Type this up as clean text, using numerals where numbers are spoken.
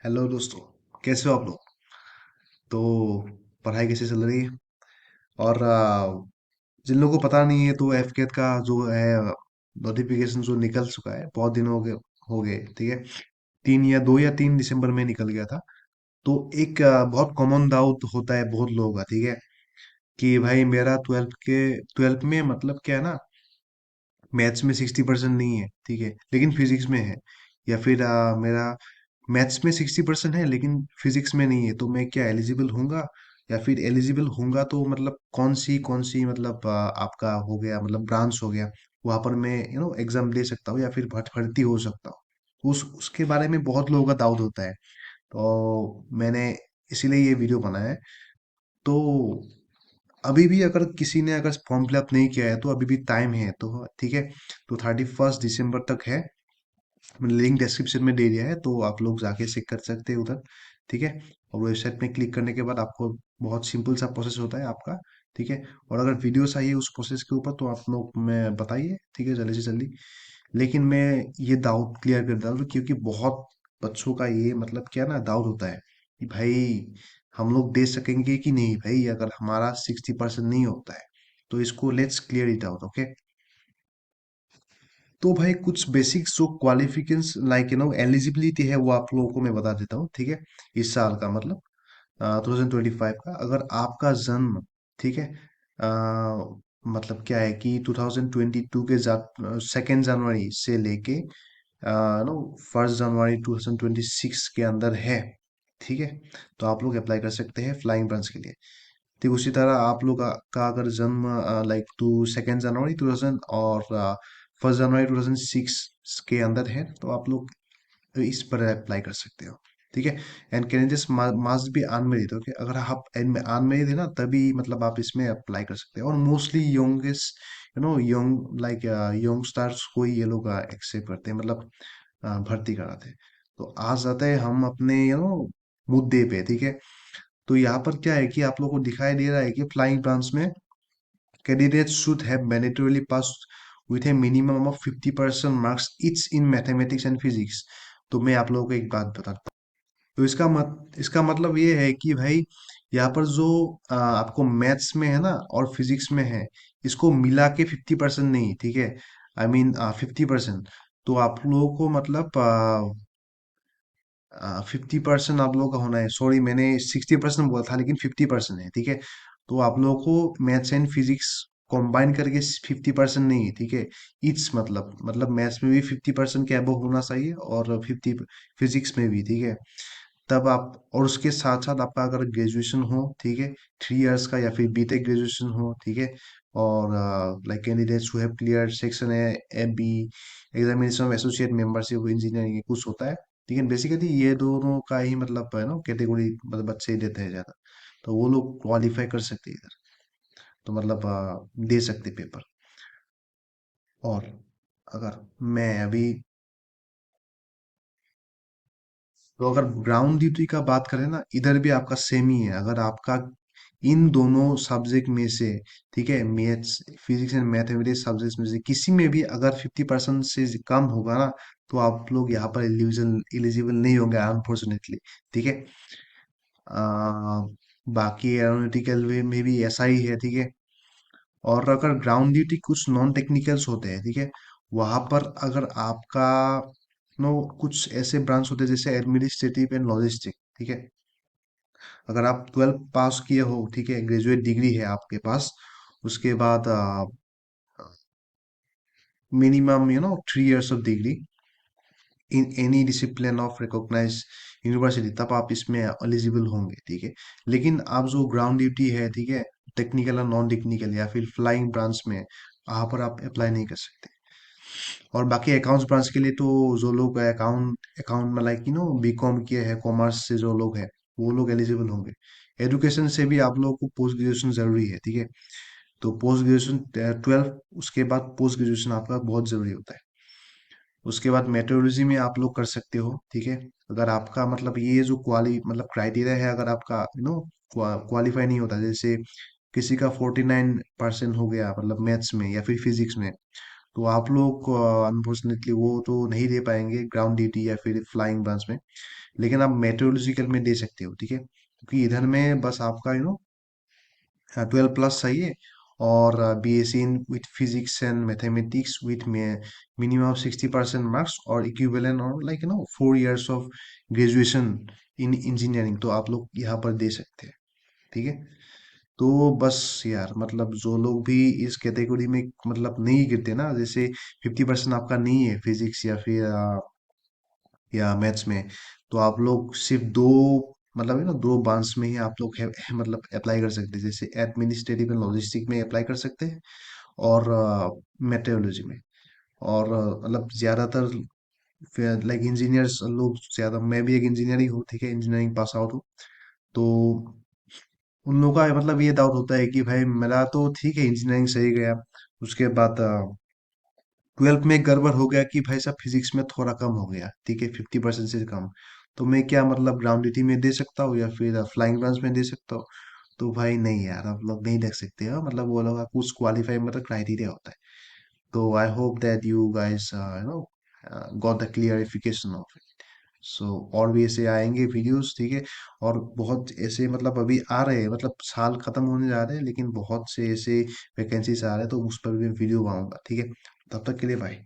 Hello दोस्तों। कैसे हो आप लोग? तो पढ़ाई कैसे चल रही है? और जिन लोगों को पता नहीं है तो एफकेट का जो है नोटिफिकेशन जो निकल चुका है, बहुत दिन हो गए ठीक है। 2 या 3 दिसंबर में निकल गया था। तो एक बहुत कॉमन डाउट होता है बहुत लोगों का, ठीक है, कि भाई मेरा ट्वेल्थ में मतलब क्या है ना, मैथ्स में 60% नहीं है, ठीक है, लेकिन फिजिक्स में है। या फिर मेरा मैथ्स में 60% है लेकिन फिजिक्स में नहीं है, तो मैं क्या एलिजिबल होऊंगा? या फिर एलिजिबल होऊंगा तो मतलब कौन सी मतलब आपका हो गया, मतलब ब्रांच हो गया, वहां पर मैं एग्जाम दे सकता हूँ या फिर भर्ती हो सकता हूँ। उसके बारे में बहुत लोगों का डाउट होता है। तो मैंने इसीलिए ये वीडियो बनाया है। तो अभी भी अगर किसी ने अगर फॉर्म फिलअप नहीं किया है तो अभी भी टाइम है, तो ठीक है। तो 31 दिसंबर तक है। मैंने लिंक डिस्क्रिप्शन में दे दिया है, तो आप लोग जाके चेक कर सकते हैं उधर, ठीक है। और वेबसाइट में क्लिक करने के बाद आपको बहुत सिंपल सा प्रोसेस होता है आपका, ठीक है। और अगर वीडियो चाहिए उस प्रोसेस के ऊपर तो आप लोग मैं बताइए, ठीक है, जल्दी से जल्दी। लेकिन मैं ये डाउट क्लियर कर देता हूँ क्योंकि बहुत बच्चों का ये मतलब क्या ना डाउट होता है कि भाई हम लोग दे सकेंगे कि नहीं भाई, अगर हमारा 60% नहीं होता है। तो इसको let's clear it out, okay. तो भाई कुछ बेसिक्स जो क्वालिफिकेशंस लाइक एलिजिबिलिटी है वो आप लोगों को मैं बता देता हूँ, ठीक है। इस साल का मतलब 2025 का अगर आपका जन्म, ठीक है, मतलब क्या है कि 2022 के 2 जनवरी से लेके नो 1 जनवरी 2026 के अंदर है, ठीक है, तो आप लोग अप्लाई कर सकते हैं फ्लाइंग ब्रांच के लिए। ठीक उसी तरह आप लोग का अगर जन्म लाइक 2 जनवरी 2000 और 1 जनवरी 2006 के अंदर है तो आप लोग इस पर अप्लाई कर सकते हो, ठीक है। And candidates must be unmarried, okay. अगर आप अनमेरिड है ना तभी मतलब आप इसमें अप्लाई कर सकते हो। और mostly youngest young like young stars को ही ये लोग एक्सेप्ट करते हैं, मतलब भर्ती कराते हैं। तो आ जाते हैं हम अपने मुद्दे पे, ठीक है। तो यहाँ पर क्या है कि आप लोगों को दिखाई दे रहा है कि फ्लाइंग ब्रांच में candidate should have mandatorily pass with A minimum of 50% marks etch in mathematics and physics. तो मैं आप लोगों को एक बात बताता हूँ। तो इसका मतलब ये है कि भाई यहाँ पर जो आपको मैथ्स में है ना और फिजिक्स में है, इसको मिला के 50% नहीं, ठीक है, आई मीन 50%। तो आप लोगों को मतलब 50% आप लोगों का होना है। सॉरी, मैंने 60% बोला था लेकिन 50% है, ठीक है। तो आप लोगों को मैथ्स एंड फिजिक्स कंबाइन करके 50% नहीं है, ठीक है। इट्स मतलब मैथ्स में भी 50% के अबव होना चाहिए और 50 फिजिक्स में भी, ठीक है। तब आप और उसके साथ साथ आपका अगर ग्रेजुएशन हो, ठीक है, 3 इयर्स का, या फिर बीटेक ग्रेजुएशन हो, ठीक है। और like candidates who have clear section है MB examination of associate membership engineering कुछ होता है, ठीक है। बेसिकली ये दोनों का ही मतलब है ना कैटेगरी, मतलब बच्चे ही देते हैं ज्यादा। तो वो लोग क्वालिफाई कर सकते हैं इधर, तो मतलब दे सकते पेपर। और अगर मैं अभी तो अगर ग्राउंड ड्यूटी का बात करें ना, इधर भी आपका सेम ही है। अगर आपका इन दोनों सब्जेक्ट में से, ठीक है, maths physics and mathematics subject में से किसी में भी अगर 50% से कम होगा ना, तो आप लोग यहाँ पर एलिजिबल एलिजिबल नहीं होंगे अनफॉर्चुनेटली, ठीक है। बाकी एरोनॉटिकल में भी ऐसा ही है, ठीक है। और अगर ग्राउंड ड्यूटी कुछ नॉन टेक्निकल्स होते हैं, ठीक है, वहां पर अगर आपका नो कुछ ऐसे ब्रांच होते हैं जैसे एडमिनिस्ट्रेटिव एंड लॉजिस्टिक, ठीक है। अगर आप 12 पास किए हो, ठीक है, ग्रेजुएट डिग्री है आपके पास, उसके बाद minimum 3 years of degree in any discipline of recognise university, तब आप इसमें एलिजिबल होंगे, ठीक है। लेकिन आप जो ग्राउंड ड्यूटी है, ठीक है, टेक्निकल और नॉन टेक्निकल या फिर फ्लाइंग ब्रांच में, वहां पर आप अप्लाई नहीं कर सकते। और बाकी अकाउंट्स ब्रांच के लिए तो जो लोग अकाउंट अकाउंट में लाइक बीकॉम किए हैं, कॉमर्स से जो लोग हैं वो लोग एलिजिबल होंगे। एजुकेशन से भी आप लोगों को पोस्ट ग्रेजुएशन जरूरी है, ठीक है। तो पोस्ट ग्रेजुएशन 12 उसके बाद पोस्ट ग्रेजुएशन आपका बहुत जरूरी होता है। उसके बाद मेट्रोलॉजी में आप लोग कर सकते हो, ठीक है। अगर आपका मतलब ये जो क्राइटेरिया है, अगर आपका क्वालिफाई नहीं होता, जैसे किसी का 49% हो गया मतलब मैथ्स में या फिर फिजिक्स में, तो आप लोग अनफॉर्चुनेटली वो तो नहीं दे पाएंगे ग्राउंड ड्यूटी या फिर फ्लाइंग ब्रांच में, लेकिन आप मेट्रोलॉजिकल में दे सकते हो, ठीक है, क्योंकि इधर में बस आपका 12 प्लस चाहिए, और BSc in with physics and mathematics with minimum 60% marks, और इक्विवेलेंट और 4 years of graduation in engineering, तो आप लोग यहाँ पर दे सकते हैं, ठीक है। तो बस यार, मतलब जो लोग भी इस कैटेगरी में मतलब नहीं गिरते ना, जैसे 50% आपका नहीं है फिजिक्स या फिर या मैथ्स में, तो आप लोग सिर्फ दो, मतलब दो ब्रांच में ही आप लोग मतलब अप्लाई कर सकते हैं, जैसे एडमिनिस्ट्रेटिव एंड लॉजिस्टिक में अप्लाई कर सकते हैं, और मेट्रोलॉजी में, और मतलब ज्यादातर लाइक इंजीनियर्स लोग ज्यादा, मैं भी एक इंजीनियर ही हूँ, ठीक है, इंजीनियरिंग पास आउट हूँ, तो उन लोगों का मतलब ये डाउट होता है कि भाई मेरा तो ठीक है इंजीनियरिंग सही गया, उसके बाद 12th में गड़बड़ हो गया कि भाई साहब फिजिक्स में थोड़ा कम हो गया, ठीक है, 50% से कम, तो मैं क्या मतलब ग्राउंडिटी में दे सकता हूँ या फिर फ्लाइंग ब्रांच में दे सकता हूँ? तो भाई नहीं यार, आप लोग नहीं देख सकते हो, मतलब वो लोग का कुछ क्वालिफाई मतलब क्राइटेरिया होता है। तो I hope that you guys got the clarification of it. So और भी ऐसे आएंगे वीडियोस, ठीक है, और बहुत ऐसे मतलब अभी आ रहे हैं, मतलब साल खत्म होने जा रहे हैं, लेकिन बहुत से ऐसे वैकेंसीज आ रहे हैं, तो उस पर भी वीडियो बनाऊंगा, ठीक है। तब तक के लिए बाय।